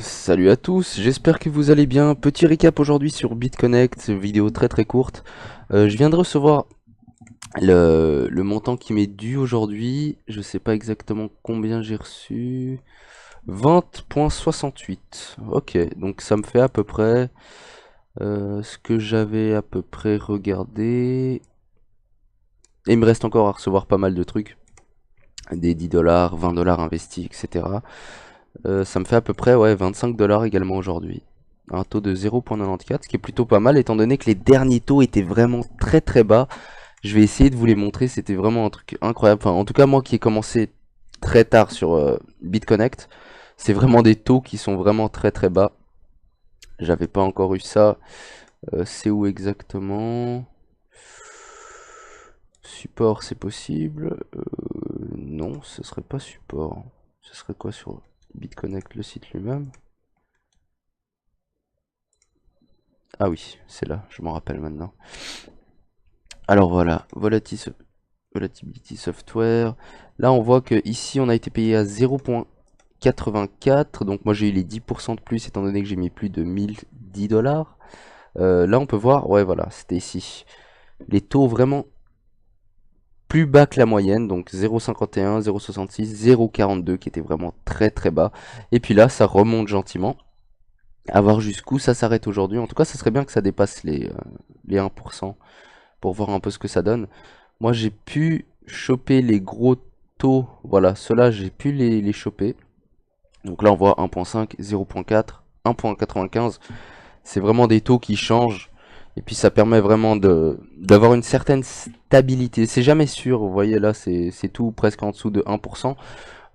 Salut à tous, j'espère que vous allez bien. Petit récap aujourd'hui sur BitConnect, vidéo très très courte. Je viens de recevoir le montant qui m'est dû aujourd'hui. Je sais pas exactement combien j'ai reçu. 20,68. Ok, donc ça me fait à peu près ce que j'avais à peu près regardé. Et il me reste encore à recevoir pas mal de trucs. Des 10 dollars, 20 dollars investis, etc. Ça me fait à peu près ouais, 25 dollars également aujourd'hui. Un taux de 0,94, ce qui est plutôt pas mal étant donné que les derniers taux étaient vraiment très très bas. Je vais essayer de vous les montrer, c'était vraiment un truc incroyable. Enfin, en tout cas, moi qui ai commencé très tard sur BitConnect, c'est vraiment des taux qui sont vraiment très très bas. J'avais pas encore eu ça. C'est où exactement? Support, c'est possible. Non, ce serait pas support. Ce serait quoi sur BitConnect, le site lui-même? Ah oui, c'est là, je m'en rappelle maintenant. Alors voilà, Volatility Software. Là, on voit que ici, on a été payé à 0,84. Donc moi, j'ai eu les 10% de plus, étant donné que j'ai mis plus de 1010 dollars. Là, on peut voir, ouais, voilà, c'était ici. Les taux vraiment plus bas que la moyenne, donc 0,51, 0,66, 0,42, qui était vraiment très très bas. Et puis là, ça remonte gentiment. À voir jusqu'où ça s'arrête aujourd'hui. En tout cas, ça serait bien que ça dépasse les 1% pour voir un peu ce que ça donne. Moi, j'ai pu choper les gros taux. Voilà, ceux-là, j'ai pu les choper. Donc là, on voit 1.5, 0.4, 1.95. C'est vraiment des taux qui changent. Et puis, ça permet vraiment d'avoir une certaine stabilité. C'est jamais sûr. Vous voyez, là, c'est tout presque en dessous de 1%.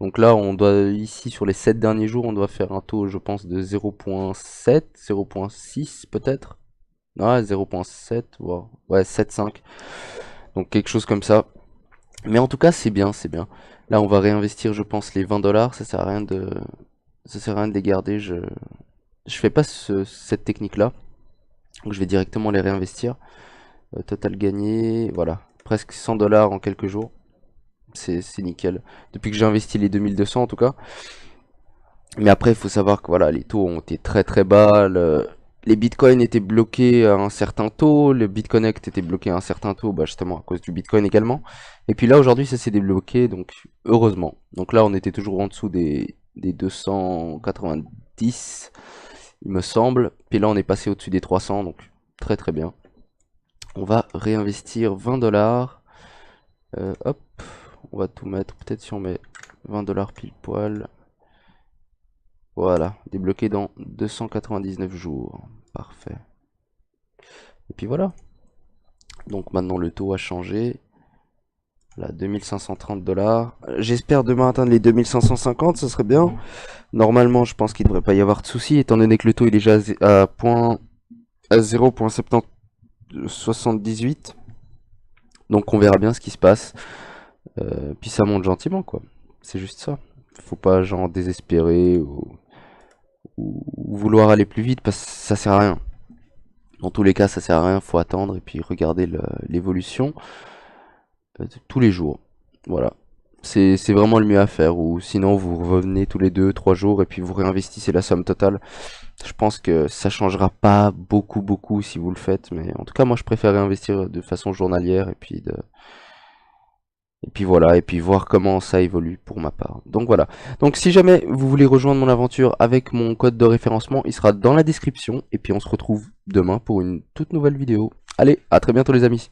Donc là, on doit, ici, sur les 7 derniers jours, on doit faire un taux, je pense, de 0.7, 0.6 peut-être. Ouais, 0.7, wow. Ouais, 7,5. Donc quelque chose comme ça. Mais en tout cas, c'est bien, c'est bien. Là, on va réinvestir, je pense, les 20 dollars. Ça sert à rien de les garder. Je fais pas cette technique-là. Donc je vais directement les réinvestir. Total gagné, voilà. Presque 100 dollars en quelques jours. C'est nickel. Depuis que j'ai investi les 2200 en tout cas. Mais après, il faut savoir que voilà, les taux ont été très très bas. Les bitcoins étaient bloqués à un certain taux. Le BitConnect était bloqué à un certain taux, bah justement à cause du bitcoin également. Et puis là, aujourd'hui, ça s'est débloqué, donc heureusement. Donc là, on était toujours en dessous des 290, il me semble. Puis là, on est passé au-dessus des 300, donc très très bien. On va réinvestir 20 dollars. Hop, on va tout mettre. Peut-être si on met 20 dollars pile poil. Voilà, débloqué dans 299 jours. Parfait. Et puis voilà. Donc maintenant le taux a changé. Là, 2530 dollars. J'espère demain atteindre les 2550, ce serait bien. Normalement, je pense qu'il ne devrait pas y avoir de soucis, étant donné que le taux il est déjà à 0,78. Donc on verra bien ce qui se passe. Puis ça monte gentiment, quoi. C'est juste ça. Faut pas genre désespérer ou vouloir aller plus vite parce que ça sert à rien. Dans tous les cas, ça sert à rien, faut attendre et puis regarder l'évolution tous les jours. Voilà. C'est vraiment le mieux à faire. Ou sinon, vous revenez tous les 2, 3 jours et puis vous réinvestissez la somme totale. Je pense que ça changera pas beaucoup si vous le faites. Mais en tout cas, moi, je préfère réinvestir de façon journalière et puis voilà, et puis voir comment ça évolue pour ma part. Donc voilà. Donc si jamais vous voulez rejoindre mon aventure avec mon code de référencement, il sera dans la description. Et puis on se retrouve demain pour une toute nouvelle vidéo. Allez, à très bientôt les amis.